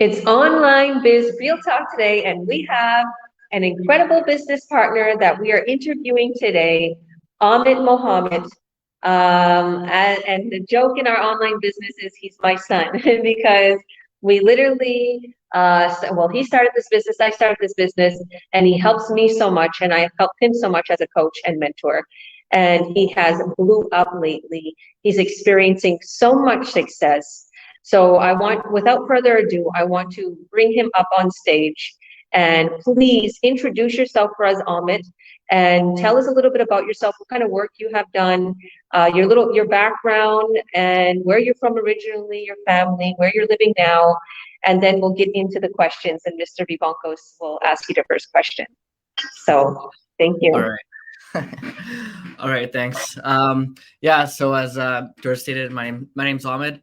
It's Online Biz Real Talk today, and we have an incredible business partner that we are interviewing today, Ahmed Mohammad. And the joke in our online business is he's my son because we literally, well, he started this business, I started this business, and he helps me so much, and I help him so much as a coach and mentor. And he has blew up lately. He's experiencing so much success. So without further ado, I want to bring him up on stage. And please introduce yourself for us, Ahmed, and tell us a little bit about yourself, what kind of work you have done, your background, and where you're from originally, your family, where you're living now, and then we'll get into the questions. And Mr. Vivancos will ask you the first question. So, thank All you. right. All right, thanks. Yeah, so as George stated, my name's Ahmed.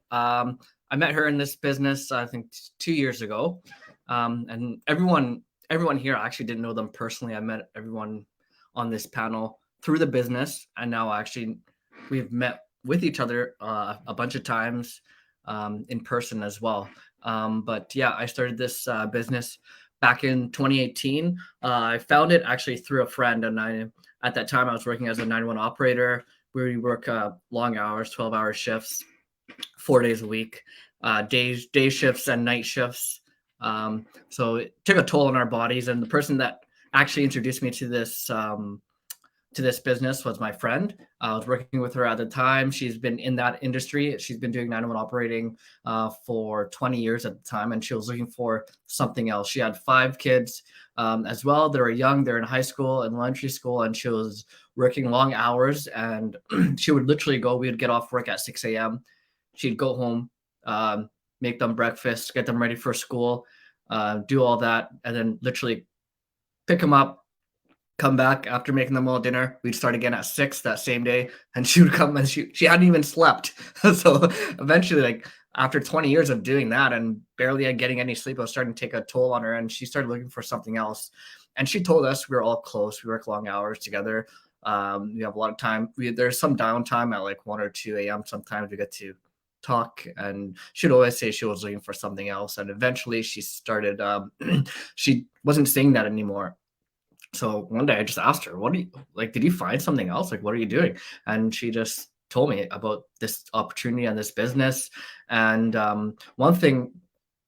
I met her in this business, I think 2 years ago. And everyone here, I actually didn't know them personally. I met everyone on this panel through the business, and now actually we've met with each other a bunch of times in person as well. But yeah, I started this business back in 2018. I found it actually through a friend, and at that time I was working as a 911 operator. We work long hours, 12-hour shifts, 4 days a week, day shifts and night shifts. So it took a toll on our bodies. And the person that actually introduced me to this business was my friend. I was working with her at the time. She's been in that industry. She's been doing 911 operating for 20 years at the time, and she was looking for something else. She had 5 kids as well. They were young. They're in high school and elementary school, and she was working long hours. And she would literally go. We would get off work at 6 a.m. She'd go home, make them breakfast, get them ready for school, do all that, and then literally pick them up, come back after making them all dinner. We'd start again at 6 that same day, and she would come, and she hadn't even slept. So eventually, like after 20 years of doing that and barely getting any sleep, it was starting to take a toll on her, and she started looking for something else. And she told us we were all close. We work long hours together. We have a lot of time. There's some downtime at like 1 or 2 a.m. Sometimes we get to talk, and she'd always say she was looking for something else. And eventually she started, she wasn't saying that anymore. So one day I just asked her, what do you like? Did you find something else? Like, what are you doing? And she just told me about this opportunity and this business. And one thing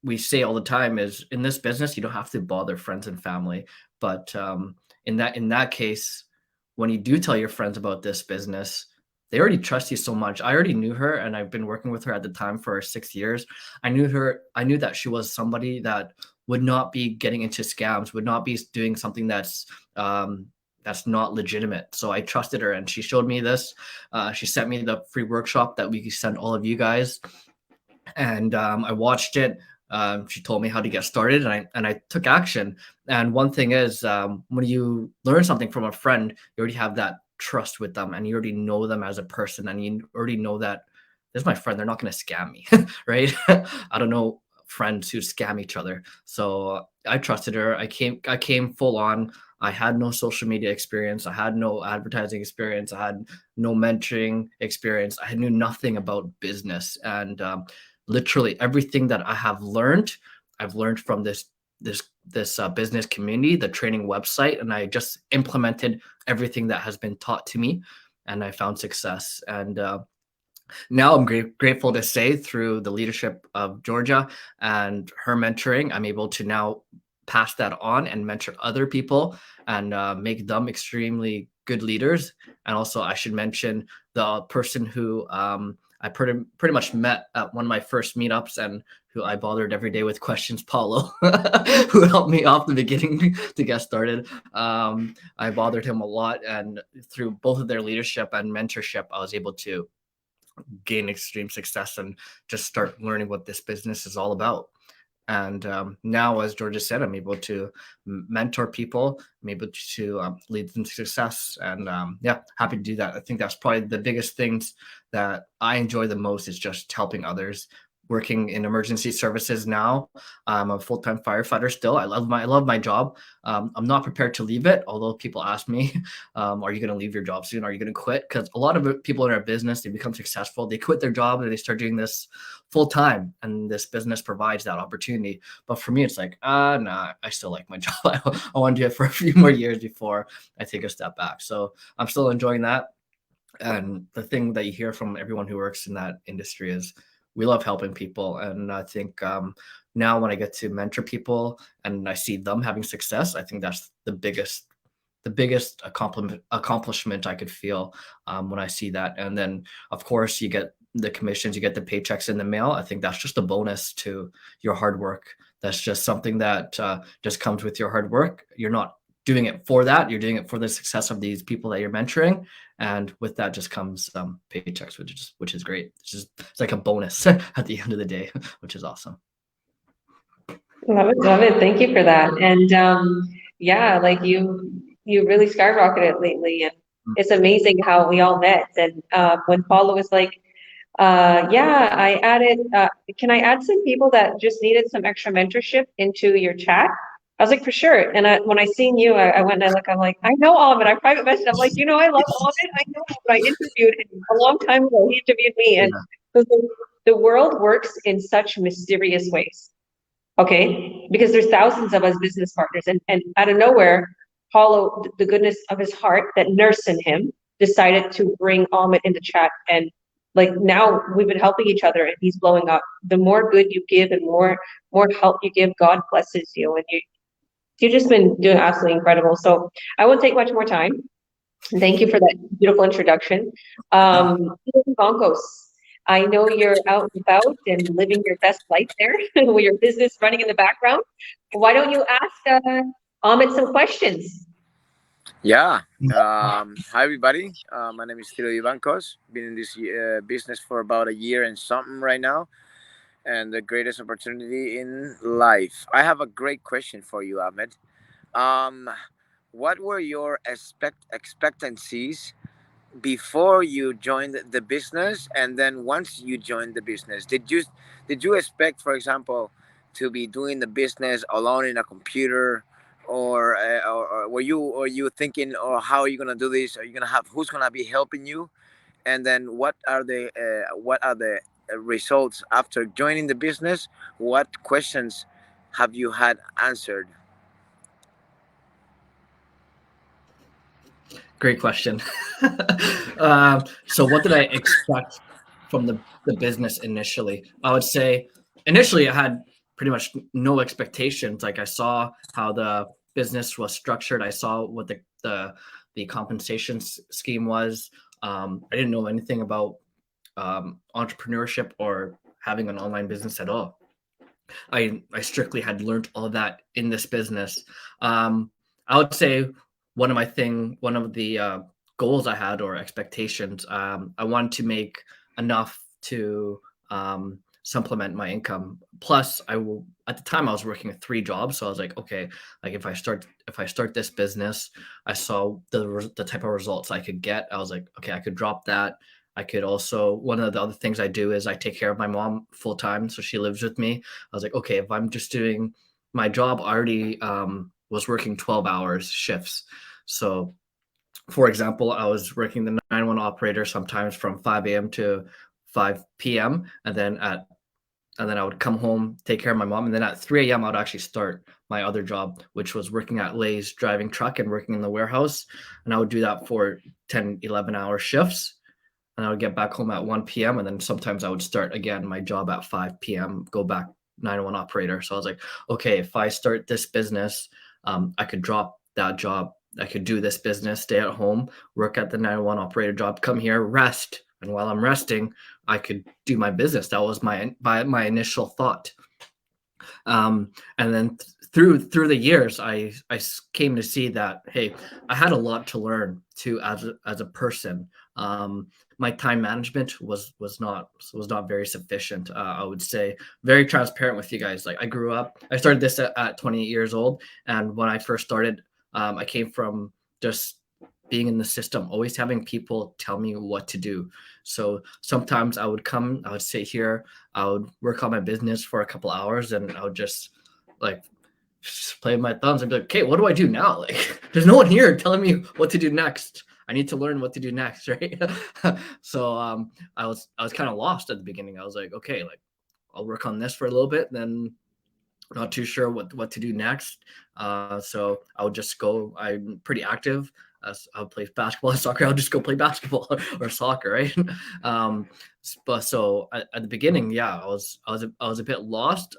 we say all the time is in this business, you don't have to bother friends and family. But in that case, when you do tell your friends about this business, they already trust you so much. I already knew her, and I've been working with her at the time for 6 years. I knew that she was somebody that would not be getting into scams, would not be doing something that's not legitimate. So I trusted her, and she showed me this. She sent me the free workshop that we sent all of you guys, and I watched it. She told me how to get started, and I took action. And one thing is, when you learn something from a friend, you already have that trust with them, and you already know them as a person, and you already know that this is my friend. They're not going to scam me, right? I don't know friends who scam each other. So I trusted her. I came full on. I had no social media experience. I had no advertising experience. I had no mentoring experience. I knew nothing about business, and literally everything that I have learned, I've learned from this business community, the training website, and I just implemented everything that has been taught to me, and I found success. And now I'm grateful to say through the leadership of Georgia and her mentoring, I'm able to now pass that on and mentor other people and make them extremely good leaders. And also I should mention the person who I pretty much met at one of my first meetups and who I bothered every day with questions, Paulo, who helped me off the beginning to get started. I bothered him a lot, and through both of their leadership and mentorship, I was able to gain extreme success and just start learning what this business is all about. And now, as Georgia said, I'm able to mentor people. I'm able to lead them to success. And yeah, happy to do that. I think that's probably the biggest things that I enjoy the most is just helping others, working in emergency services now. I'm a full-time firefighter still. I love my job. I'm not prepared to leave it. Although people ask me, are you going to leave your job soon? Are you going to quit? Because a lot of people in our business, they become successful. They quit their job and they start doing this full time. And this business provides that opportunity. But for me, it's like, nah, I still like my job. I want to do it for a few more years before I take a step back. So I'm still enjoying that. And the thing that you hear from everyone who works in that industry is we love helping people. And I think now when I get to mentor people and I see them having success, I think that's the biggest accomplishment I could feel when I see that. And then of course you get the commissions, you get the paychecks in the mail. I think that's just a bonus to your hard work. That's just something that just comes with your hard work. You're not doing it for that. You're doing it for the success of these people that you're mentoring. And with that just comes paychecks, which is great. It's like a bonus at the end of the day, which is awesome. Love it, love it. Thank you for that. And yeah, like you really skyrocketed lately, and it's amazing how we all met. And when Paula was like, yeah, I added, can I add some people that just needed some extra mentorship into your chat? I was like, for sure. And when I seen you, I went and I look, I'm like, I know Ahmed. I private messaged. I'm like, I love Ahmed. I know him. I interviewed him a long time ago. He interviewed me. And Yeah. the world works in such mysterious ways. Okay, because there's thousands of us business partners, and out of nowhere, Paulo, the goodness of his heart that nursed in him, decided to bring Ahmed in the chat, and like now we've been helping each other, and he's blowing up. The more good you give, and more help you give, God blesses you, and you've just been doing absolutely incredible. So I won't take much more time. Thank you for that beautiful introduction. Bonkos, I know you're out and about and living your best life there with your business running in the background. Why don't you ask Ahmed some questions? Yeah. Hi, everybody. My name is Tilo Ivankos. Been in this business for about a year and something right now, and the greatest opportunity in life. I have a great question for you, Ahmed. Um, what were your expectancies before you joined the business, and then once you joined the business? Did you expect, for example, to be doing the business alone in a computer, or were you thinking, or how are you gonna do this? Are you gonna have who's gonna be helping you? And then what are the results after joining the business? What questions have you had answered? Great question. So what did I expect from the business initially? I would say initially I had pretty much no expectations. Like I saw how the business was structured. I saw what the compensation scheme was. I didn't know anything about entrepreneurship or having an online business at all. I strictly had learned all of that in this business. I would say one of the goals I had or expectations, I wanted to make enough to supplement my income. Plus, at the time I was working at 3 jobs, so I was like, okay, like if I start this business, I saw the type of results I could get. I was like, okay, I could drop that. I could also, one of the other things I do is I take care of my mom full time, so she lives with me. I was like, okay, if I'm just doing my job, I already was working 12 hours shifts. So, for example, I was working the 911 operator sometimes from 5 a.m. to 5 p.m. And then I would come home, take care of my mom, and then at 3 a.m. I would actually start my other job, which was working at Lay's, driving truck and working in the warehouse. And I would do that for 10, 11-hour shifts. And I would get back home at 1 p.m. And then sometimes I would start again my job at 5 p.m., go back 911 operator. So I was like, okay, if I start this business, I could drop that job. I could do this business, stay at home, work at the 911 operator job, come here, rest. And while I'm resting, I could do my business. That was my initial thought. And then through the years, I came to see that, hey, I had a lot to learn too as a person. My time management was not very sufficient. I would say, very transparent with you guys. Like I started this at 28 years old, and when I first started, I came from just being in the system, always having people tell me what to do. So sometimes I would come, I would sit here, I would work on my business for a couple hours, and I would just like play with my thumbs and be like, okay, what do I do now? Like, there's no one here telling me what to do next. I need to learn what to do next, right? So I was kind of lost at the beginning. I was like, okay, like I'll work on this for a little bit, then not too sure what to do next. So I would just go. I'm pretty active. I would play basketball and soccer. I'll just go play basketball or soccer, right? Um, but so at the beginning, yeah, I was a bit lost.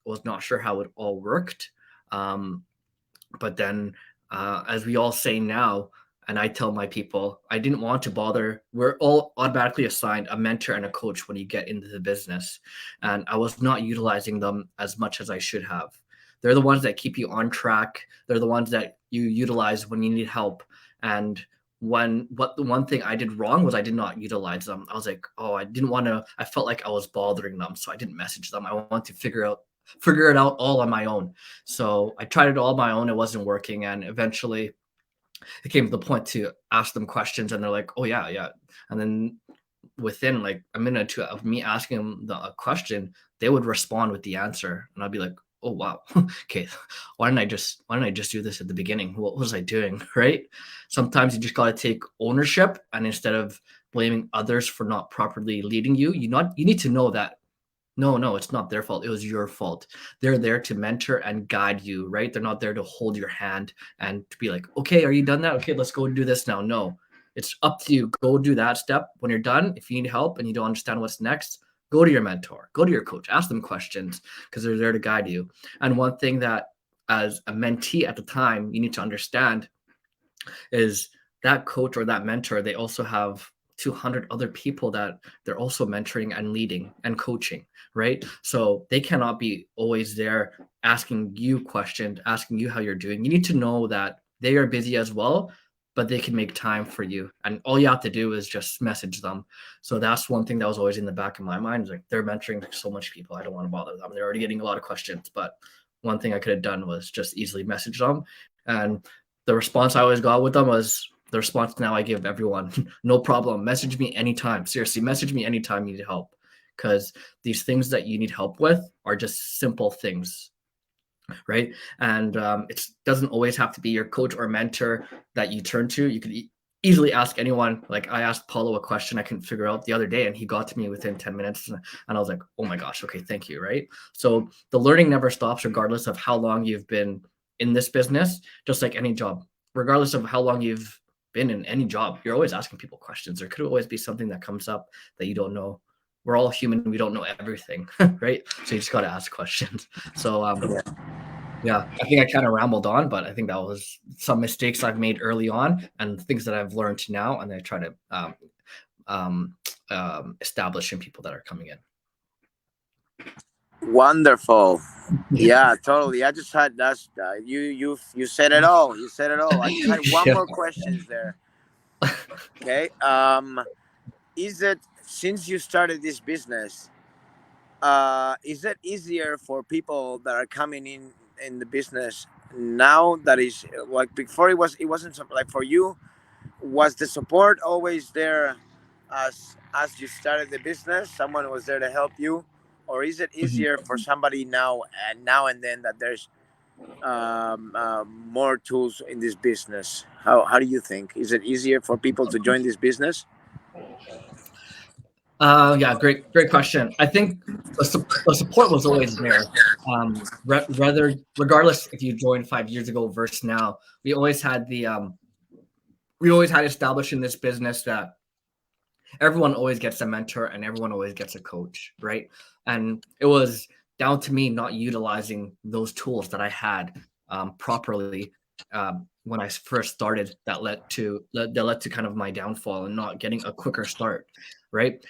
Was not sure how it all worked. Um, but then, as we all say now, and I tell my people, I didn't want to bother. We're all automatically assigned a mentor and a coach when you get into the business. And I was not utilizing them as much as I should have. They're the ones that keep you on track. They're the ones that you utilize when you need help. And the one thing I did wrong was I did not utilize them. I was like, oh, I didn't want to, I felt like I was bothering them. So I didn't message them. I want to figure it out all on my own. So I tried it all on my own. It wasn't working. And eventually it came to the point to ask them questions, and they're like, oh yeah, yeah. And then within like a minute or two of me asking them a question, they would respond with the answer. And I'd be like, oh wow, okay, why didn't I just do this at the beginning? What was I doing? Right? Sometimes you just got to take ownership, and instead of blaming others for not properly leading you, you need to know that no, it's not their fault. It was your fault. They're there to mentor and guide you, right? They're not there to hold your hand and to be like, okay, are you done that? Okay, let's go do this now. No, it's up to you. Go do that step. When you're done, if you need help and you don't understand what's next, go to your mentor, go to your coach, ask them questions because they're there to guide you. And one thing that, as a mentee at the time, you need to understand is that coach or that mentor, they also have 200 other people that they're also mentoring and leading and coaching, right? So they cannot be always there asking you questions, asking you how you're doing. You need to know that they are busy as well, but they can make time for you. And all you have to do is just message them. So that's one thing that was always in the back of my mind, is like, they're mentoring so much people. I don't want to bother them. They're already getting a lot of questions. But one thing I could have done was just easily message them. And the response I always got with them was the response now I give everyone: no problem. Message me anytime. Seriously, message me anytime you need help. Because these things that you need help with are just simple things, right? And it doesn't always have to be your coach or mentor that you turn to. You could easily ask anyone. Like, I asked Paulo a question I couldn't figure out the other day, and he got to me within 10 minutes. And I was like, oh my gosh, okay, thank you, right? So the learning never stops, regardless of how long you've been in this business, just like any job. Regardless of how long you've been in any job, you're always asking people questions. There could always be something that comes up that you don't know. We're all human. We don't know everything, right? So you just got to ask questions. So yeah, I think I kind of rambled on, but I think that was some mistakes I've made early on and things that I've learned now, and I try to establish in people that are coming in. Wonderful. Yeah, totally. I just had you said it all. You said it all. I just had one more questions there. Okay. Is it, since you started this business, is it easier for people that are coming in the business now, that is like before it wasn't something like for you? Was the support always there as you started the business? Someone was there to help you, or is it easier for somebody now and then that there's more tools in this business? How do you think? Is it easier for people to join this business? Yeah, great question. I think the support was always there. Regardless if you joined 5 years ago versus now, we always had established in this business that everyone always gets a mentor and everyone always gets a coach, right? And it was down to me not utilizing those tools that I had properly when I first started. That led to kind of my downfall and not getting a quicker start, right?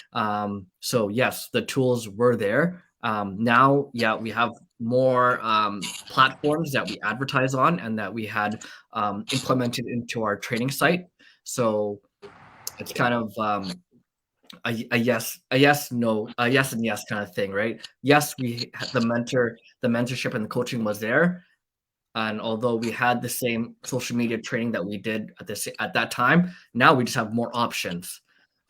So yes, the tools were there. Now, yeah, we have more platforms that we advertise on and that we had implemented into our training site. So it's kind of a yes, no, a yes and yes kind of thing, right? Yes, we had the mentorship and the coaching was there, and although we had the same social media training that we did at that time, now we just have more options.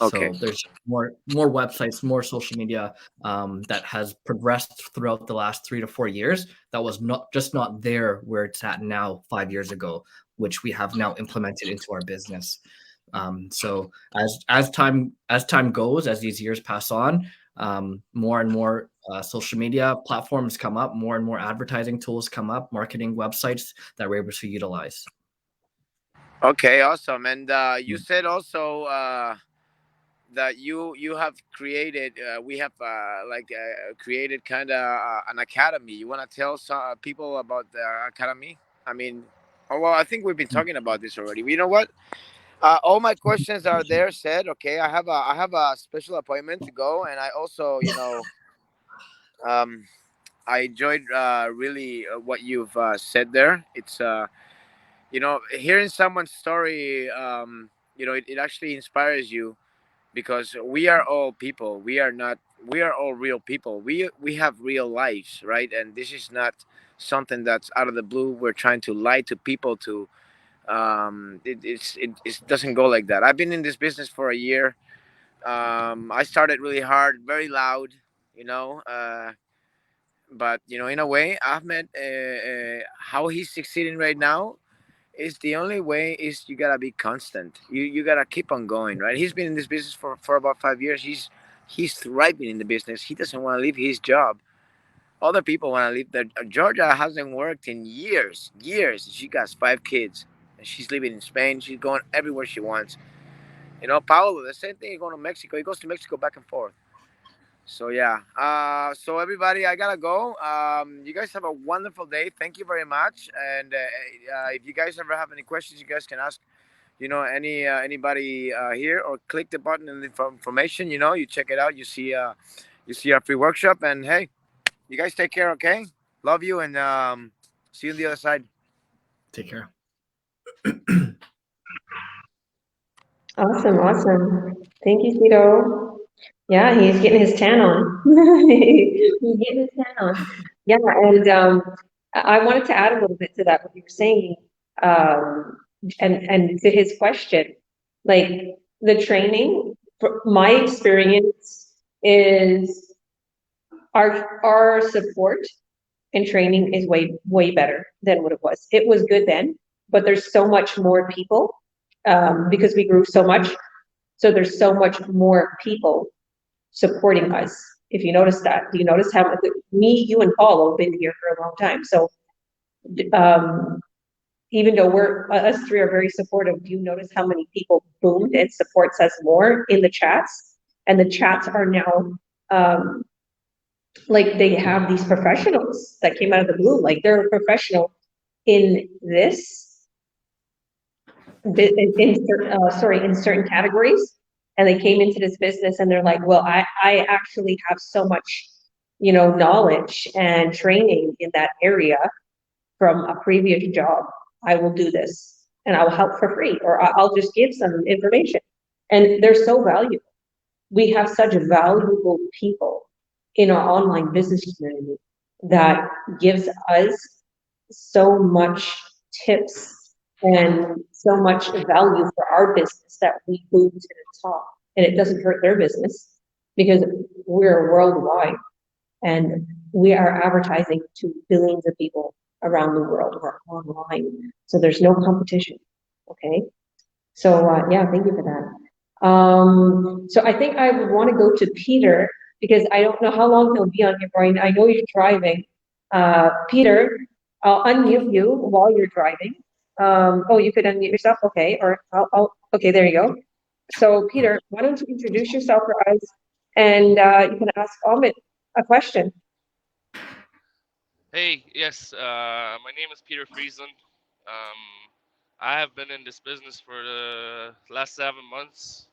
Okay. So there's more websites, more social media that has progressed throughout the last 3 to 4 years. That was not there where it's at now 5 years ago, which we have now implemented into our business. So as time goes, as these years pass on, more and more social media platforms come up, more and more advertising tools come up, marketing websites that we're able to utilize. Okay, awesome. And you said also that you have created we have created kind of an academy. You want to tell some people about the academy? I mean, oh, well, I think we've been talking about this already. You know what? All my questions are there said. Okay, I have a special appointment to go, and I also, um, I enjoyed really what you've said there. It's hearing someone's story. It actually inspires you, because we are all people. We are not. We are all real people. We have real lives, right? And this is not something that's out of the blue. We're trying to lie to people to. It doesn't go like that. I've been in this business for a year. I started really hard, very loud, you know. But in a way, Ahmed, how he's succeeding right now is the only way. Is you gotta be constant. You gotta keep on going, right? He's been in this business for about 5 years. He's thriving in the business. He doesn't want to leave his job. Other people want to leave. Georgia hasn't worked in years, years. She got 5 kids, and she's living in Spain. She's going everywhere she wants. Paulo, the same thing. He's going to Mexico. He goes to Mexico back and forth. So yeah. So everybody, I gotta go. You guys have a wonderful day. Thank you very much. And if you guys ever have any questions, you guys can ask. Anybody here, or click the button in the information. You check it out. You see our free workshop. And hey, you guys take care. Okay. Love you, and see you on the other side. Take care. Awesome. Thank you, Tito. Yeah, he's getting his tan on. He's getting his tan on. Yeah, and I wanted to add a little bit to that, what you were saying, um, and to his question, like the training, my experience is our support and training is way better than what it was. It was good then, but there's so much more people because we grew so much. So there's so much more people supporting us. If you notice that, do you notice how me, you, and Paul have been here for a long time? So um, even though us three are very supportive, do you notice how many people boomed and supports us more in the chats? And the chats are now um, like they have these professionals that came out of the blue, like they're a professional in this in certain categories, and they came into this business and they're like, well, I actually have so much knowledge and training in that area from a previous job. I will do this and I'll help for free, or I'll just give some information. And they're so valuable. We have such valuable people in our online business community that gives us so much tips and so much value for our business that we move to the top. And it doesn't hurt their business because we're worldwide and we are advertising to billions of people around the world who are online. So there's no competition. Okay. So yeah, thank you for that. So I think I would want to go to Peter because I don't know how long he'll be on here, Brian. I know you're driving. Peter, I'll unmute you while you're driving. Oh, you could unmute yourself. Okay. Or okay, there you go. So Peter, why don't you introduce yourself for us and you can ask Ahmed a question. Hey, yes, my name is Peter Friesen. I have been in this business for the last 7 months,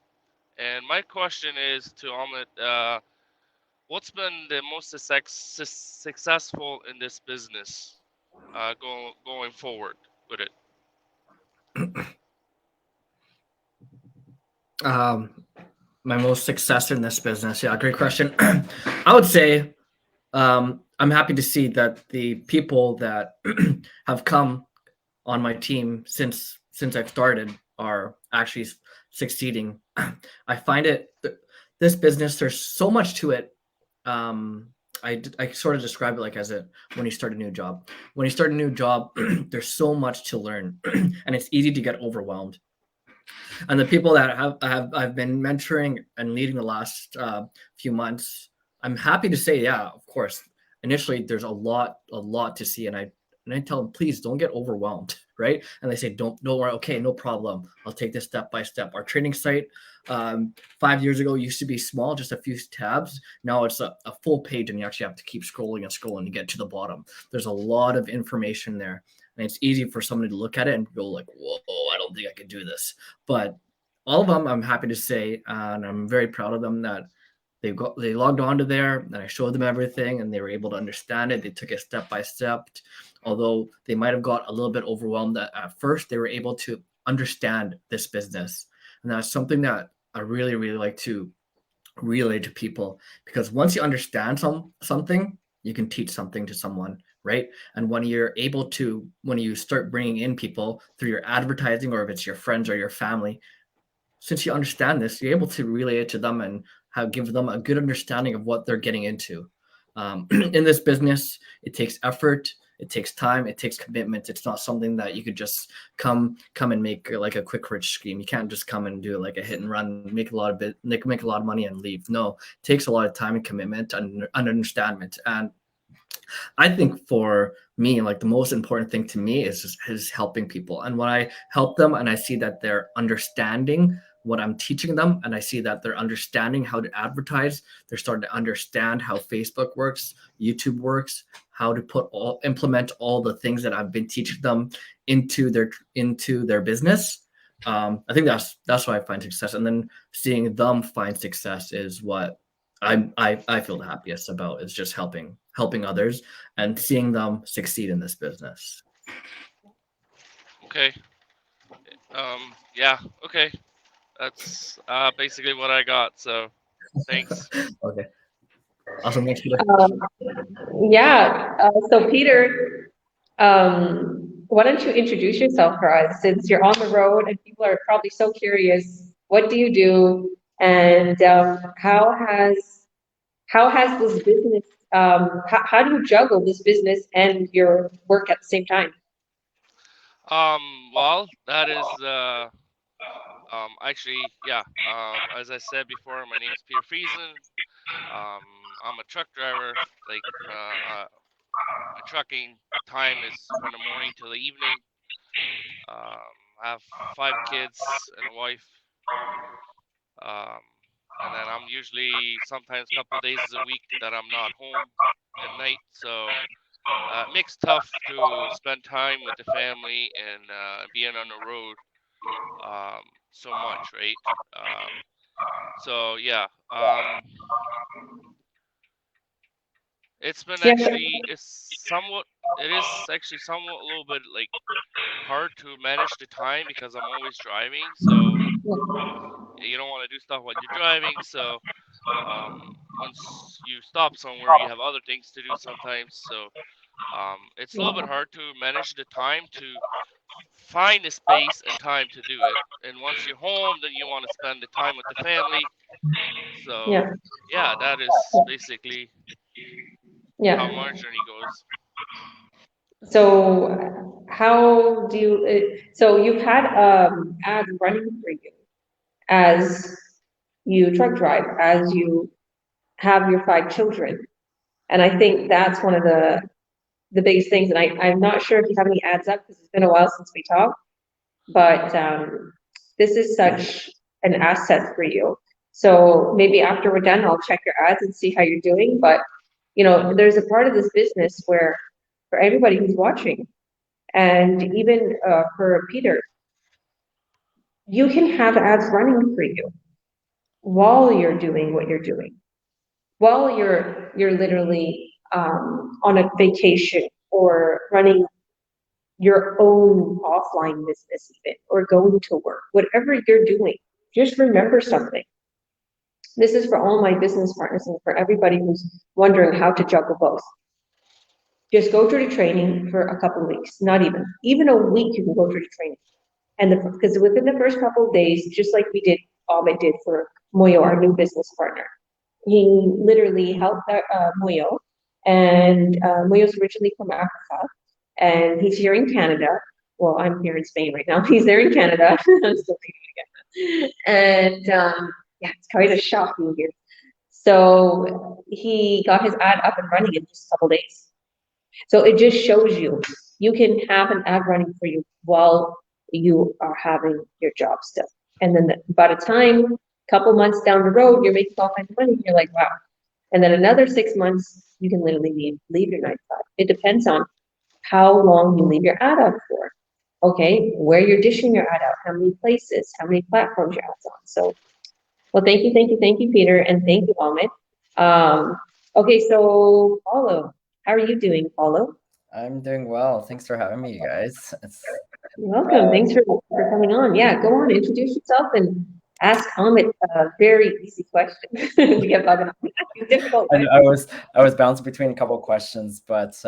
and my question is to Ahmed, what's been the most successful in this business, going forward with it? My most success in this business. Yeah, great question. I would say I'm happy to see that the people that have come on my team since I've started are actually succeeding. I find this business, there's so much to it. I sort of describe it like as when you start a new job. When you start a new job, there's so much to learn, and it's easy to get overwhelmed. And the people that I've been mentoring and leading the last few months, I'm happy to say, yeah, of course. Initially, there's a lot to see, and I tell them, please don't get overwhelmed, right? And they say, don't worry, okay, no problem. I'll take this step by step. Our training site 5 years ago used to be small, just a few tabs. Now it's a full page, and you actually have to keep scrolling and scrolling to get to the bottom. There's a lot of information there, and it's easy for somebody to look at it and go like, whoa, I don't think I could do this. But all of them, I'm happy to say, and I'm very proud of them that they logged onto there, and I showed them everything, and they were able to understand it. They took it step by step. Although they might have got a little bit overwhelmed at first, they were able to understand this business. And that's something that I really, really like to relay to people, because once you understand something, you can teach something to someone, right? And when you start bringing in people through your advertising, or if it's your friends or your family, since you understand this, you're able to relay it to them and give them a good understanding of what they're getting into. In this business, it takes effort, it takes time, it takes commitment. It's not something that you could just come and make like a quick rich scheme. You can't just come and do like a hit and run, make a lot of money and leave. No, it takes a lot of time and commitment and understanding. And I think for me, like the most important thing to me is helping people. And when I help them and I see that they're understanding what I'm teaching them, and I see that they're understanding how to advertise, they're starting to understand how Facebook works, YouTube works, how to implement all the things that I've been teaching them into their business. I think that's what I find success. And then seeing them find success is what I feel the happiest about, is just helping others and seeing them succeed in this business. Okay. Yeah. Okay. That's basically what I got. So, thanks. Okay. Awesome. Thanks, Peter. Yeah. So Peter, why don't you introduce yourself for us, since you're on the road and people are probably so curious, what do you do, and how has this business, how do you juggle this business and your work at the same time? Well, that is actually, yeah. As I said before, my name is Peter Friesen. I'm a truck driver. Like, my trucking time is from the morning till the evening. I have 5 kids and a wife. Um, and then I'm usually sometimes a couple days a week that I'm not home at night. So it makes tough to spend time with the family and being on the road so much, right? So yeah, it's been Yeah. actually it is actually somewhat a little bit like hard to manage the time because I'm always driving. So you don't want to do stuff while you're driving. So once you stop somewhere, you have other things to do sometimes. So it's a little bit hard to manage the time to find the space and time to do it. And once you're home, then you want to spend the time with the family. So Yeah. yeah, that is basically how Yeah. my journey goes. So how do you, so you've had ads running for you as you truck drive, as you have your 5 children. And I think that's one of the biggest things. And I'm not sure if you have any ads up, because it's been a while since we talked, but this is such an asset for you. So maybe after we're done, I'll check your ads and see how you're doing. But there's a part of this business where, for everybody who's watching, and even for Peter, you can have ads running for you while you're doing what you're doing, while you're literally on a vacation, or running your own offline business even, or going to work, whatever you're doing. Just remember something. This is for all my business partners and for everybody who's wondering how to juggle both. Just go through the training for a couple of weeks, not even a week. You can go through the training. And because within the first couple of days, just like Ahmed did for Moyo, our new business partner, he literally helped Moyo, and Moyo's originally from Africa, and he's here in Canada. Well, I'm here in Spain right now. He's there in Canada. I'm still thinking again. And yeah, it's kind of shocking here. So he got his ad up and running in just a couple days. So it just shows you can have an ad running for you while you are having your job still. And then by the time, couple months down the road, you're making all kinds of money. You're like, wow. And then another 6 months, you can literally leave your 9 to 5. It depends on how long you leave your ad out for. Okay, where you're dishing your ad out, how many places, how many platforms your ad's on. So, well, thank you, Peter, and thank you, Ahmed. Okay, so Paulo, how are you doing, Paulo? I'm doing well. Thanks for having me, you guys. You're welcome. Thanks for coming on. Yeah, go on, introduce yourself and ask Ahmed a very easy question to get bugging on. Difficult. I was bouncing between a couple of questions, but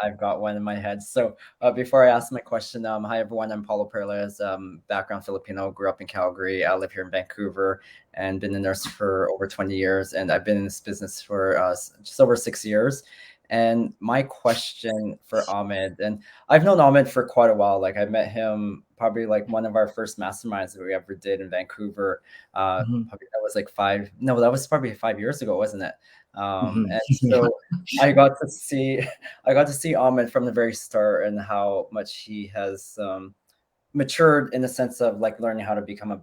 I've got one in my head. So before I ask my question, hi everyone. I'm Paulo Perez, background Filipino, grew up in Calgary. I live here in Vancouver and been a nurse for over 20 years. And I've been in this business for just over 6 years. And my question for Ahmed, and I've known Ahmed for quite a while. Like I met him probably like one of our first masterminds that we ever did in Vancouver. Probably that was like that was probably 5 years ago, wasn't it? And so I got to see Ahmed from the very start and how much he has matured in the sense of like learning how to become a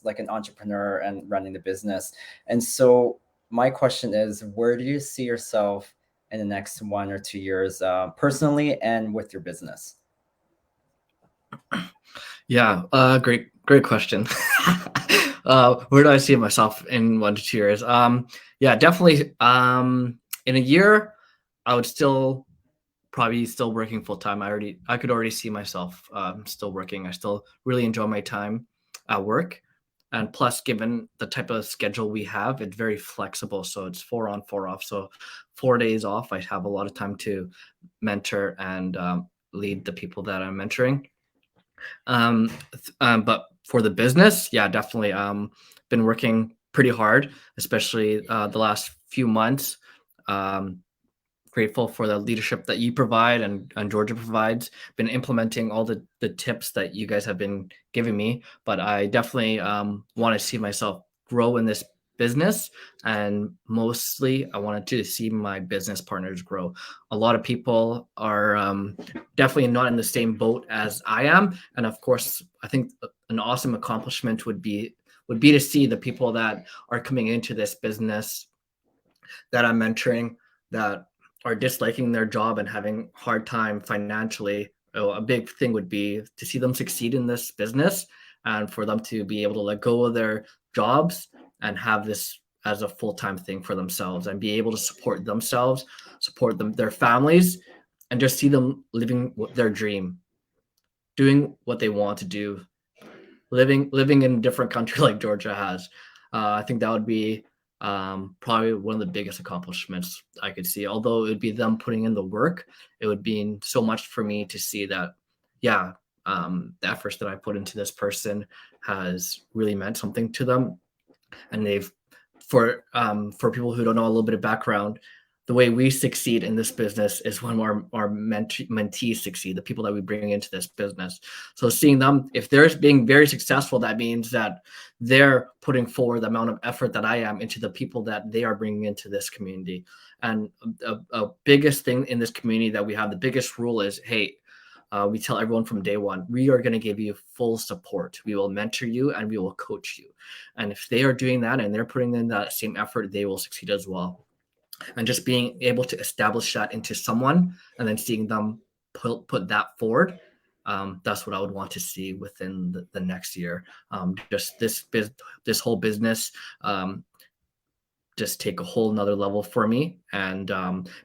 like an entrepreneur and running the business. And so my question is, where do you see yourself in the next 1 or 2 years, personally and with your business? Yeah, great question. Where do I see myself in 1 to 2 years? Yeah, definitely. In a year, I would probably still working full time. I could already see myself still working. I still really enjoy my time at work. And plus, given the type of schedule we have, it's very flexible. So it's 4 on, 4 off. So 4 days off, I have a lot of time to mentor and lead the people that I'm mentoring. But for the business, yeah, definitely been working pretty hard, especially the last few months. Grateful for the leadership that you provide and Georgia provides. Been implementing all the tips that you guys have been giving me, but I definitely want to see myself grow in this business, and mostly I wanted to see my business partners grow. A lot of people are definitely not in the same boat as I am, and of course, I think an awesome accomplishment would be to see the people that are coming into this business that I'm mentoring that are disliking their job and having hard time financially. A big thing would be to see them succeed in this business and for them to be able to let go of their jobs and have this as a full-time thing for themselves and be able to support themselves, support their families, and just see them living their dream, doing what they want to do, living in a different country like Georgia has. I think that would be probably one of the biggest accomplishments I could see. Although it would be them putting in the work, it would be so much for me to see that, yeah, the efforts that I put into this person has really meant something to them. And for people who don't know a little bit of background, the way we succeed in this business is when our mentees succeed, the people that we bring into this business. So seeing them, if they're being very successful, that means that they're putting forward the amount of effort that I am into the people that they are bringing into this community. And a biggest thing in this community that we have, the biggest rule is, hey, we tell everyone from day one, we are going to give you full support. We will mentor you and we will coach you. And if they are doing that and they're putting in that same effort, they will succeed as well. And just being able to establish that into someone and then seeing them put that forward, that's what I would want to see within the next year. Just this whole business just take a whole nother level for me. And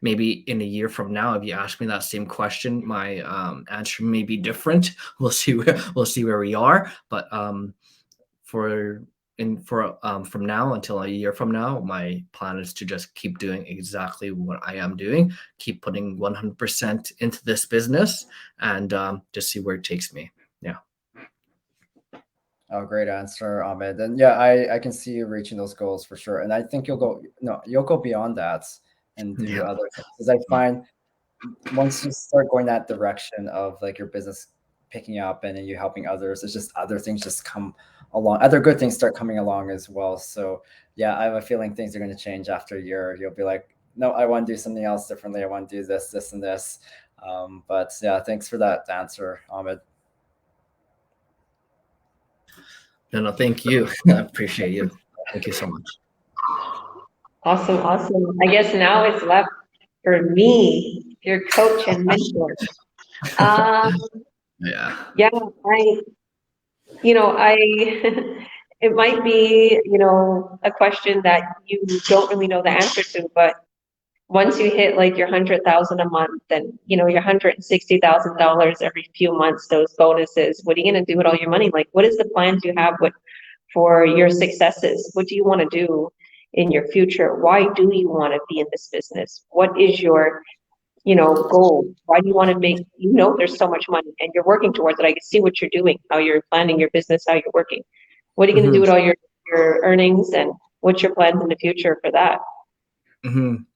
maybe in a year from now, if you ask me that same question, my answer may be different. We'll see where we are. But from now until a year from now, my plan is to just keep doing exactly what I am doing, keep putting 100% into this business, and just see where it takes me. Yeah. Oh, great answer, Ahmed. And yeah, I can see you reaching those goals for sure. And I think you'll go, no, you'll go beyond that and do Yeah. other things. Because I find once you start going that direction of like your business picking up and then you helping others, it's just other things just come along. Other good things start coming along as well. So yeah, I have a feeling things are going to change after a year. You'll be like, no, I want to do something else differently. I want to do this, this, and this. But yeah, thanks for that answer, Ahmed. No, no, thank you. I appreciate you. Thank you so much. Awesome, awesome. I guess now it's left for me, your coach and mentor. Um, Yeah. yeah, I, it might be, a question that you don't really know the answer to, but once you hit like your 100,000 a month, then, your $160,000 every few months, those bonuses, what are you going to do with all your money? Like, what is the plans you have for your successes? What do you want to do in your future? Why do you want to be in this business? What is your goal? Why do you want to make, there's so much money and you're working towards it. I can see what you're doing, how you're planning your business, how you're working. What are you going to do Mhm. with all your earnings, and what's your plans in the future for that? Mhm.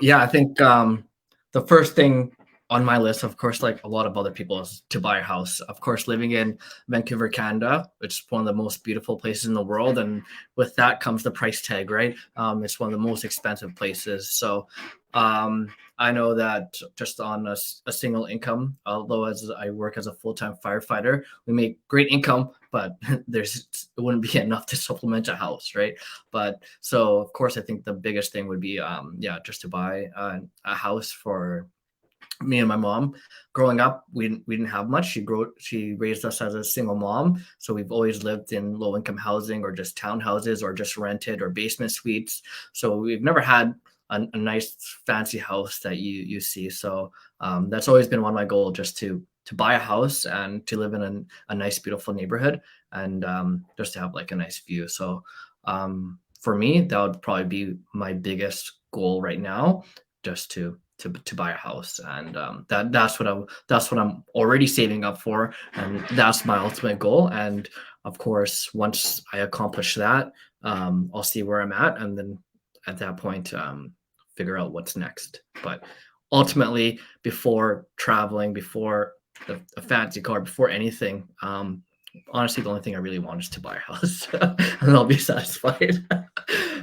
Yeah, I think the first thing on my list, of course, like a lot of other people, is to buy a house. Of course, living in Vancouver, Canada, it's one of the most beautiful places in the world, and with that comes the price tag, right? It's one of the most expensive places. So I know that just on a single income, although as I work as a full-time firefighter, we make great income, but it wouldn't be enough to supplement a house, right? But so of course, I think the biggest thing would be just to buy a house for me and my mom. Growing up, we didn't have much. She raised us as a single mom, so we've always lived in low income housing or just townhouses or just rented or basement suites. So we've never had a nice fancy house that you see. So that's always been one of my goals, just to buy a house and to live in a nice beautiful neighborhood, and just to have like a nice view. So for me, that would probably be my biggest goal right now, just to buy a house, and that's what I'm already saving up for, and that's my ultimate goal. And of course, once I accomplish that, I'll see where I'm at, and then at that point, figure out what's next. But ultimately, before traveling, before a fancy car, before anything, honestly, the only thing I really want is to buy a house, and I'll be satisfied.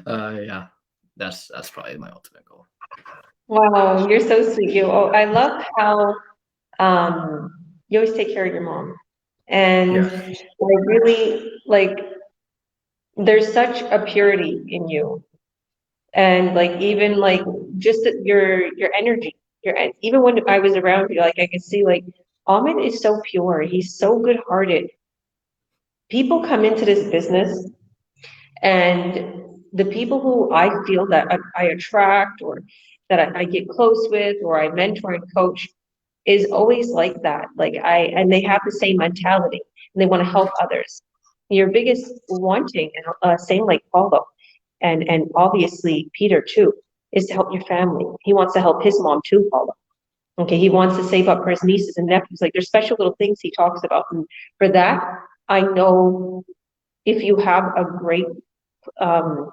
Yeah, that's probably my ultimate goal. Wow, you're so sweet. I love how you always take care of your mom. And Yeah. I really like, there's such a purity in you. And like, even like, just your energy, even when I was around you, like, I could see like, Ahmed is so pure. He's so good-hearted. People come into this business, and the people who I feel that I attract, or that I get close with, or I mentor and coach, is always like that. And they have the same mentality, and they want to help others. Your biggest wanting, same like Paulo, and obviously Peter too, is to help your family. He wants to help his mom too, Paulo. Okay, he wants to save up for his nieces and nephews. Like, there's special little things he talks about, and for that, I know if you have a great um,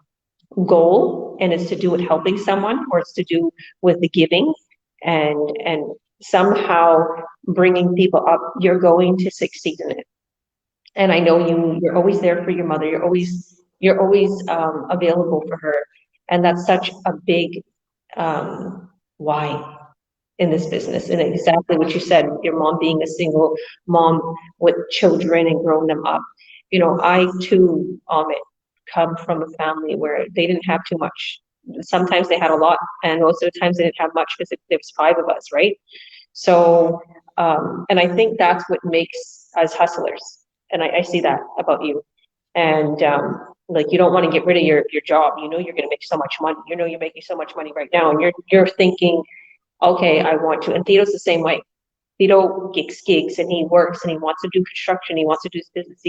goal, and it's to do with helping someone, or it's to do with the giving, and somehow bringing people up, you're going to succeed in it. And I know you're always there for your mother. You're always available for her, and that's such a big why in this business. And exactly what you said, your mom being a single mom with children and growing them up. I too, Amit, come from a family where they didn't have too much. Sometimes they had a lot, and most of the times they didn't have much, because there was five of us, right? So, and I think that's what makes us hustlers. And I see that about you. And like, you don't want to get rid of your job. You're going to make so much money. You're making so much money right now, and you're thinking, okay, I want to. And Theo's the same way. Theo gigs, and he works, and he wants to do construction. He wants to do his business.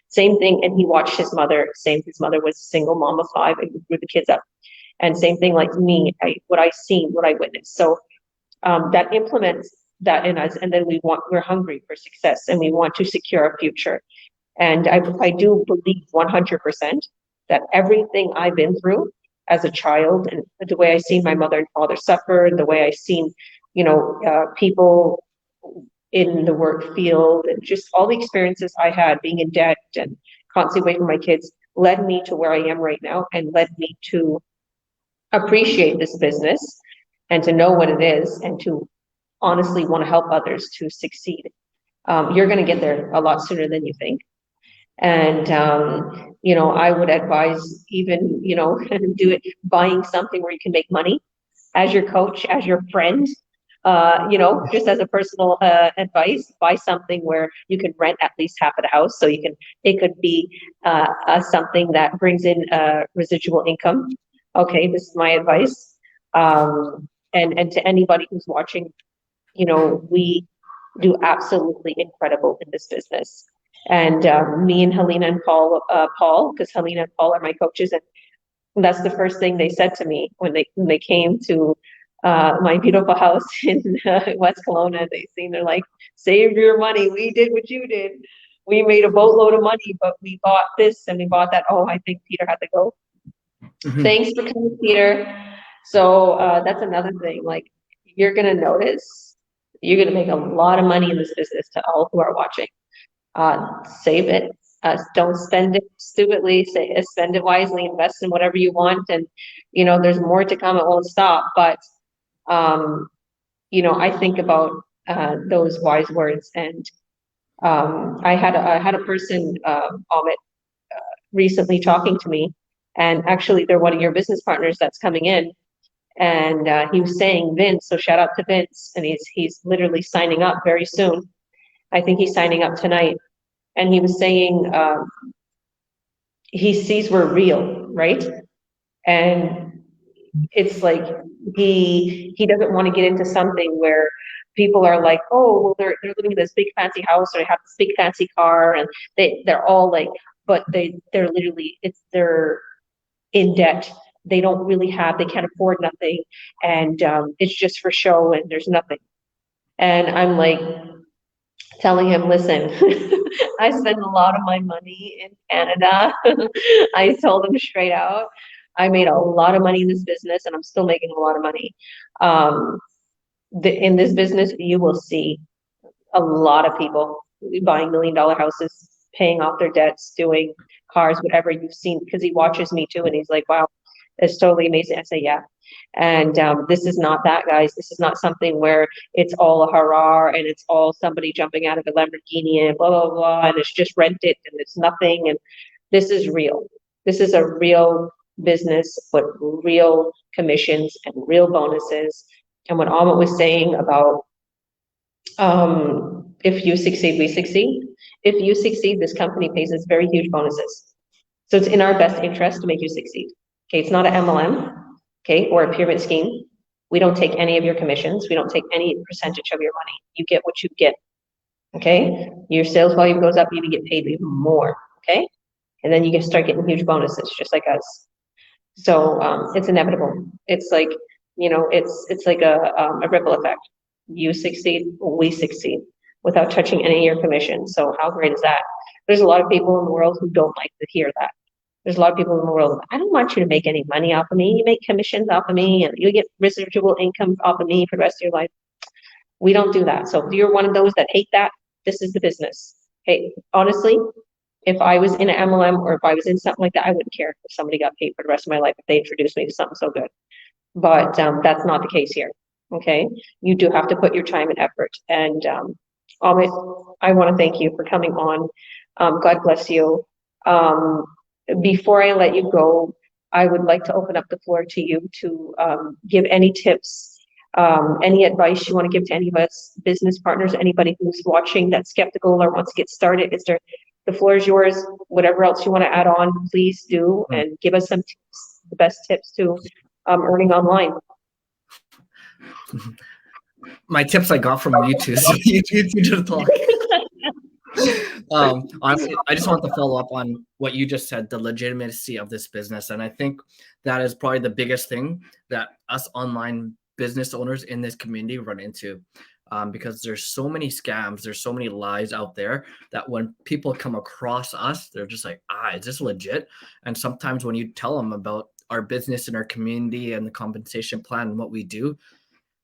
Same thing. And he watched his mother. His mother was a single mom of five and grew the kids up. And same thing like me. What I seen, what I witnessed. So that implements that in us. And then we're hungry for success, and we want to secure our future. And I do believe 100% that everything I've been through as a child, and the way I seen my mother and father suffer, the way I seen, people in the work field, and just all the experiences I had being in debt and constantly away from my kids, led me to where I am right now, and led me to appreciate this business and to know what it is, and to honestly want to help others to succeed. You're going to get there a lot sooner than you think. And, I would advise even, do it, buying something where you can make money as your coach, as your friend, just as a personal advice, buy something where you can rent at least half of the house. So it could be something that brings in residual income. Okay, this is my advice. And to anybody who's watching, we do absolutely incredible in this business. And me and Helena and Paul, because Helena and Paul are my coaches, and that's the first thing they said to me when they came to my beautiful house in West Kelowna. They're like, save your money. We did what you did. We made a boatload of money, but we bought this and we bought that. Oh, I think Peter had to go. Mm-hmm. Thanks for coming, Peter. So that's another thing. Like, you're gonna notice you're gonna make a lot of money in this business. To all who are watching, save it. Don't spend it stupidly. Spend it wisely. Invest in whatever you want, and there's more to come. It won't stop. But I think about those wise words, and I had a person, Ahmed, recently talking to me, and actually they're one of your business partners that's coming in, and he was saying, Vince. So shout out to Vince, and he's literally signing up very soon. I think he's signing up tonight, and he was saying he sees we're real, right? And it's like he doesn't want to get into something where people are like, oh, well, they're living in this big fancy house, or they have this big fancy car, and they're all like, but they're literally, they're in debt. They don't really have, they can't afford nothing, and it's just for show, and there's nothing. And I'm like telling him, listen, I spend a lot of my money in Canada. I told him straight out, I made a lot of money in this business, and I'm still making a lot of money. In this business, you will see a lot of people buying $1 million houses, paying off their debts, doing cars, whatever you've seen, because he watches me too, and he's like, wow, it's totally amazing. I say, yeah. And this is not that, guys. This is not something where it's all a hurrah and it's all somebody jumping out of a Lamborghini and blah, blah, blah, and it's just rented and it's nothing. And this is real. This is a real business with real commissions and real bonuses. And what Ahmed was saying about if you succeed, we succeed. If you succeed, this company pays us very huge bonuses. So it's in our best interest to make you succeed. Okay, it's not an MLM, okay, or a pyramid scheme. We don't take any of your commissions. We don't take any percentage of your money. You get what you get, okay? Your sales volume goes up, you even get paid even more, okay? And then you can start getting huge bonuses, just like us. So it's inevitable. It's like, it's like a ripple effect. You succeed, we succeed, without touching any of your commission. So how great is that? There's a lot of people in the world who don't like to hear that. There's a lot of people in the world, I don't want you to make any money off of me. You make commissions off of me, and you get residual income off of me for the rest of your life. We don't do that. So if you're one of those that hate that, this is the business. Hey, honestly, if I was in an MLM or if I was in something like that, I wouldn't care if somebody got paid for the rest of my life if they introduced me to something so good. But that's not the case here. Okay, you do have to put your time and effort. And Ahmed, I want to thank you for coming on. God bless you. Before I let you go, I would like to open up the floor to you to give any tips, any advice you want to give to any of us business partners, anybody who's watching that's skeptical or wants to get started. The floor is yours. Whatever else you want to add on, please do, and give us some tips, the best tips to earning online. My tips I got from YouTube. So you just talk. Honestly, I just want to follow up on what you just said, the legitimacy of this business. And I think that is probably the biggest thing that us online business owners in this community run into. because there's so many scams, there's so many lies out there that when people come across us, they're just like, is this legit? And sometimes when you tell them about our business and our community and the compensation plan and what we do,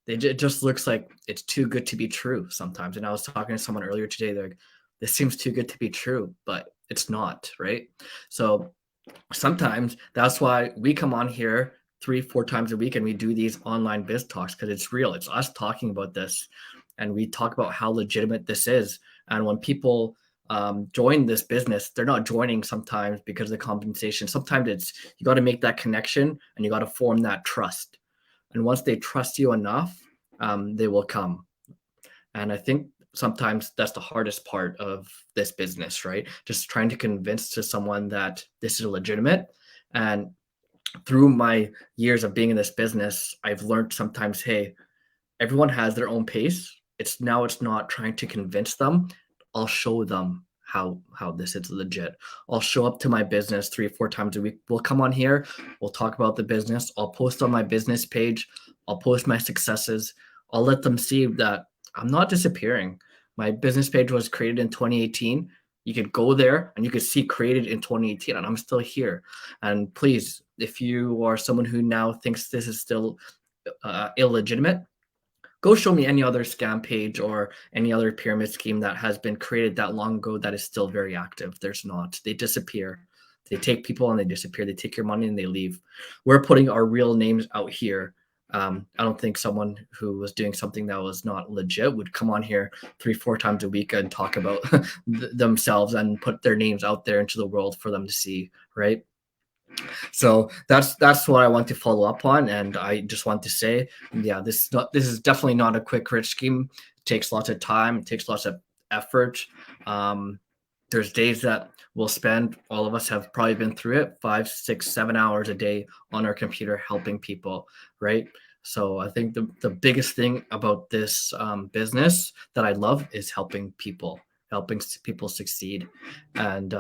it just looks like it's too good to be true sometimes. And I was talking to someone earlier today, they're like, this seems too good to be true, but it's not, right? So sometimes that's why we come on here 3-4 times a week and we do these online biz talks, because it's real. It's us talking about this, and we talk about how legitimate this is. And when people join this business, they're not joining sometimes because of the compensation. Sometimes it's you got to make that connection and you got to form that trust. And once they trust you enough, they will come. And I think sometimes that's the hardest part of this business, right? Just trying to convince to someone that this is legitimate. And through my years of being in this business, I've learned sometimes, hey, everyone has their own pace. It's not trying to convince them. I'll show them how this is legit. I'll show up to my business 3-4 times a week. We'll come on here. We'll talk about the business. I'll post on my business page. I'll post my successes. I'll let them see that I'm not disappearing. My business page was created in 2018. You could go there and you could see created in 2018, and I'm still here. And please, if you are someone who now thinks this is still illegitimate, go show me any other scam page or any other pyramid scheme that has been created that long ago that is still very active. There's not. They disappear. They take people and they disappear. They take your money and they leave. We're putting our real names out here. I don't think someone who was doing something that was not legit would come on here 3-4 times a week and talk about themselves and put their names out there into the world for them to see, right? So that's what I want to follow up on, and I just want to say, yeah, this is definitely not a quick rich scheme. It takes lots of time. It takes lots of effort. There's days that we'll spend. All of us have probably been through it, 5, 6, 7 hours a day on our computer helping people, right? So I think the biggest thing about this business that I love is helping people succeed. And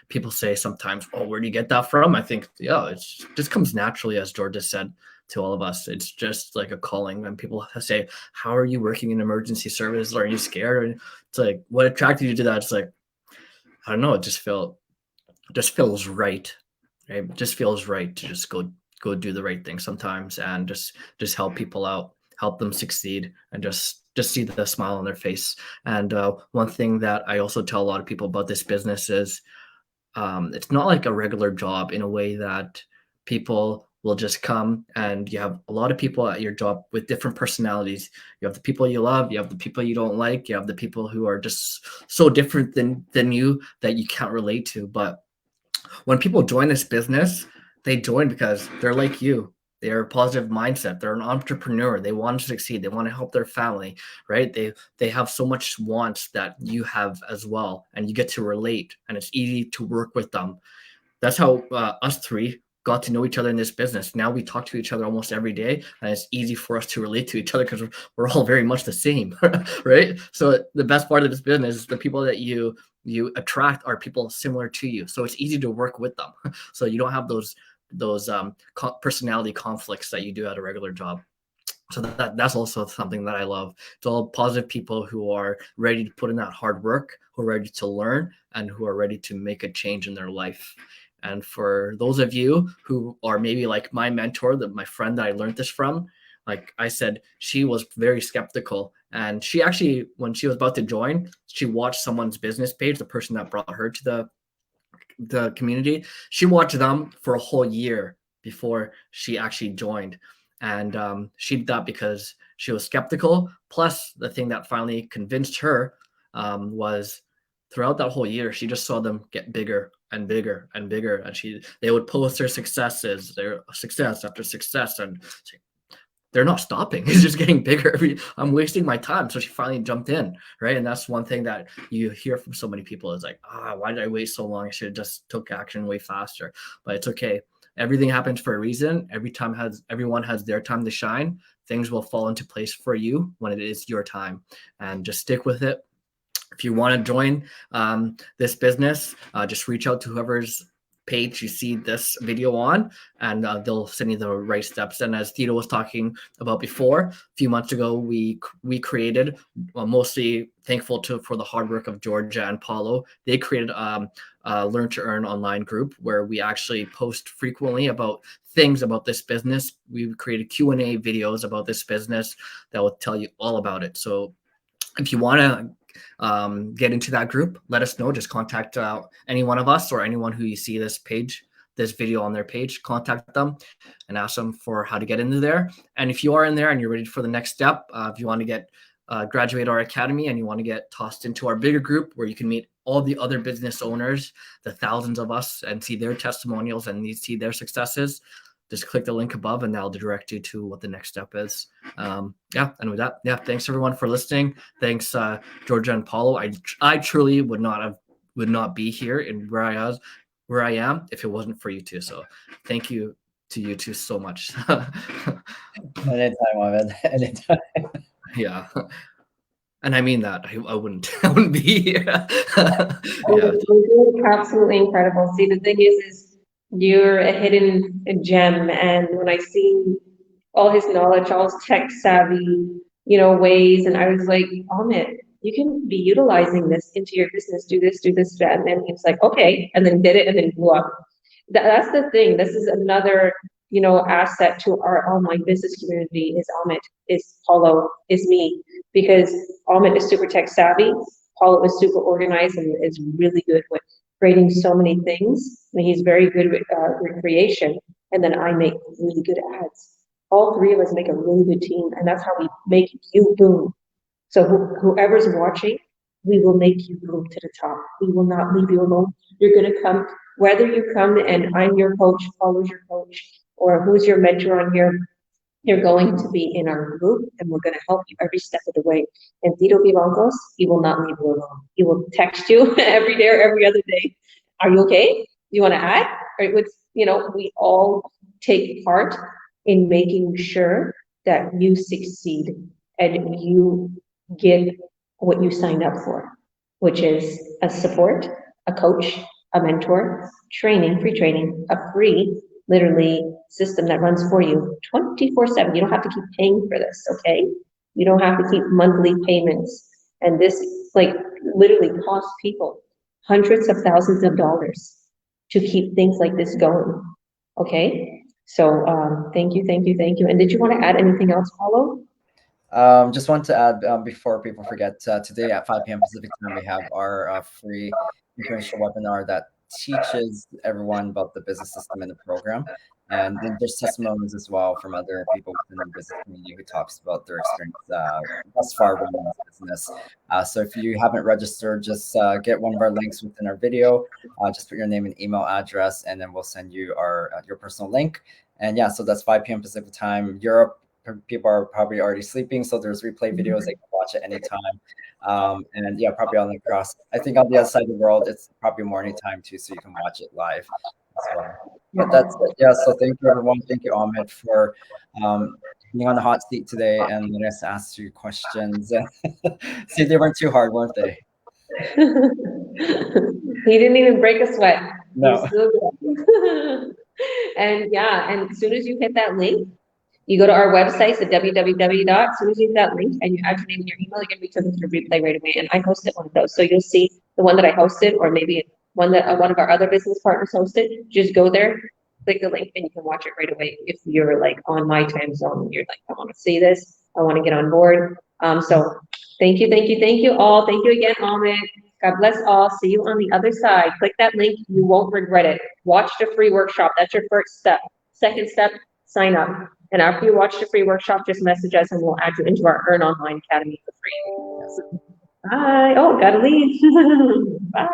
people say sometimes, oh, where do you get that from? I think, yeah, it just comes naturally, as George has said to all of us. It's just like a calling. When people say, how are you working in emergency service? Are you scared? And it's like, what attracted you to that? It's like, I don't know. It just feels right. Right? It just feels right to just go do the right thing sometimes and just help people out, help them succeed, and just see the smile on their face. And one thing that I also tell a lot of people about this business is it's not like a regular job in a way that people will just come and you have a lot of people at your job with different personalities. You have the people you love, you have the people you don't like, you have the people who are just so different than you that you can't relate to. But when people join this business, they join because they're like you. They're a positive mindset. They're an entrepreneur. They want to succeed. They want to help their family, right? They have so much wants that you have as well, and you get to relate, and it's easy to work with them. That's how us three got to know each other in this business. Now we talk to each other almost every day, and it's easy for us to relate to each other because we're all very much the same, right? So the best part of this business is the people that you attract are people similar to you. So it's easy to work with them. So you don't have those personality conflicts that you do at a regular job. So that's also something that I love. It's all positive people who are ready to put in that hard work, who are ready to learn, and who are ready to make a change in their life. And for those of you who are maybe like my mentor, my friend that I learned this from, like I said, she was very skeptical. And she actually, when she was about to join, she watched someone's business page, the person that brought her to the community. She watched them for a whole year before she actually joined. And she did that because she was skeptical. Plus, the thing that finally convinced her was throughout that whole year, she just saw them get bigger and bigger and bigger. And they would post their successes, their success after success. And they're not stopping. It's just getting bigger. I'm wasting my time. So she finally jumped in, right? And that's one thing that you hear from so many people is like, why did I wait so long? I should have just took action way faster. But it's okay. Everything happens for a reason. Everyone has their time to shine. Things will fall into place for you when it is your time. And just stick with it. If you want to join this business, just reach out to whoever's page you see this video on, and they'll send you the right steps. And as Tito was talking about before, a few months ago, we created, mostly thankful for the hard work of Georgia and Paulo. They created Learn to Earn online group where we actually post frequently about things about this business. We've created Q&A videos about this business that will tell you all about it. So if you want to get into that group, let us know. Just contact any one of us or anyone who you see this video on their page, contact them and ask them for how to get into there. And if you are in there and you're ready for the next step, if you want to get graduate our academy and you want to get tossed into our bigger group where you can meet all the other business owners, the thousands of us, and see their testimonials and see their successes, just click the link above and that'll direct you to what the next step is. And with that, thanks everyone for listening. Thanks Georgia and Paulo. I truly would not be here in where I am if it wasn't for you two. So thank you to you two so much. Anytime, Ahmed. Anytime. Yeah. And I mean that. I wouldn't be here. Absolutely incredible. See, the thing is you're a hidden gem, and when I see all his knowledge, all his tech savvy, ways, and I was like, Ahmed, you can be utilizing this into your business, do this, that. And then he's like, okay, and then did it and then blew up. That's the thing. This is another, asset to our online business community is Ahmed, is Paulo, is me, because Ahmed is super tech savvy. Paulo is super organized and is really good with creating so many things. And he's very good with creation. And then I make really good ads. All three of us make a really good team, and that's how we make you boom. So whoever's watching, we will make you boom to the top. We will not leave you alone. You're going to come, whether you come and I'm your coach, Paulo's your coach, or who's your mentor on here, you're going to be in our group, and we're going to help you every step of the way. And Tito Vivancos, he will not leave you alone. He will text you every day or every other day. Are you okay? Do you want to add? Or we all take part in making sure that you succeed and you get what you signed up for, which is a support, a coach, a mentor, free training, a free literally system that runs for you 24/7. You don't have to keep paying for this, okay? You don't have to keep monthly payments. And this literally costs people hundreds of thousands of dollars to keep things like this going, okay? So thank you. And did you want to add anything else, Paulo? Just want to add before people forget, today at 5 p.m. Pacific time, we have our free informational webinar that teaches everyone about the business system in the program. And then there's testimonials as well from other people within the business community who talks about their experience thus far running this business. So if you haven't registered, just get one of our links within our video. Just put your name and email address, and then we'll send you your personal link. And so that's 5 p.m. Pacific time. Europe, people are probably already sleeping, so there's replay videos they can watch at any time. And probably on I think on the other side of the world, it's probably morning time too, so you can watch it live as well. But that's it. So thank you everyone. Thank you, Ahmed, for being on the hot seat today and letting us ask you questions. See, they weren't too hard, weren't they? He didn't even break a sweat. No. And as soon as you hit that link, you go to our website at www. As soon as you hit that link and you add your name and your email, you're going to be taken to the replay right away. And I hosted one of those. So you'll see the one that I hosted, or maybe one that one of our other business partners hosted. Just go there, click the link, and you can watch it right away. If you're on my time zone and you're like, I want to see this, I want to get on board. So thank you all. Thank you again, Ahmed. God bless all. See you on the other side. Click that link. You won't regret it. Watch the free workshop. That's your first step. Second step, sign up. And after you watch the free workshop, just message us and we'll add you into our Earn Online Academy for free. Bye. Oh, gotta leave. Bye.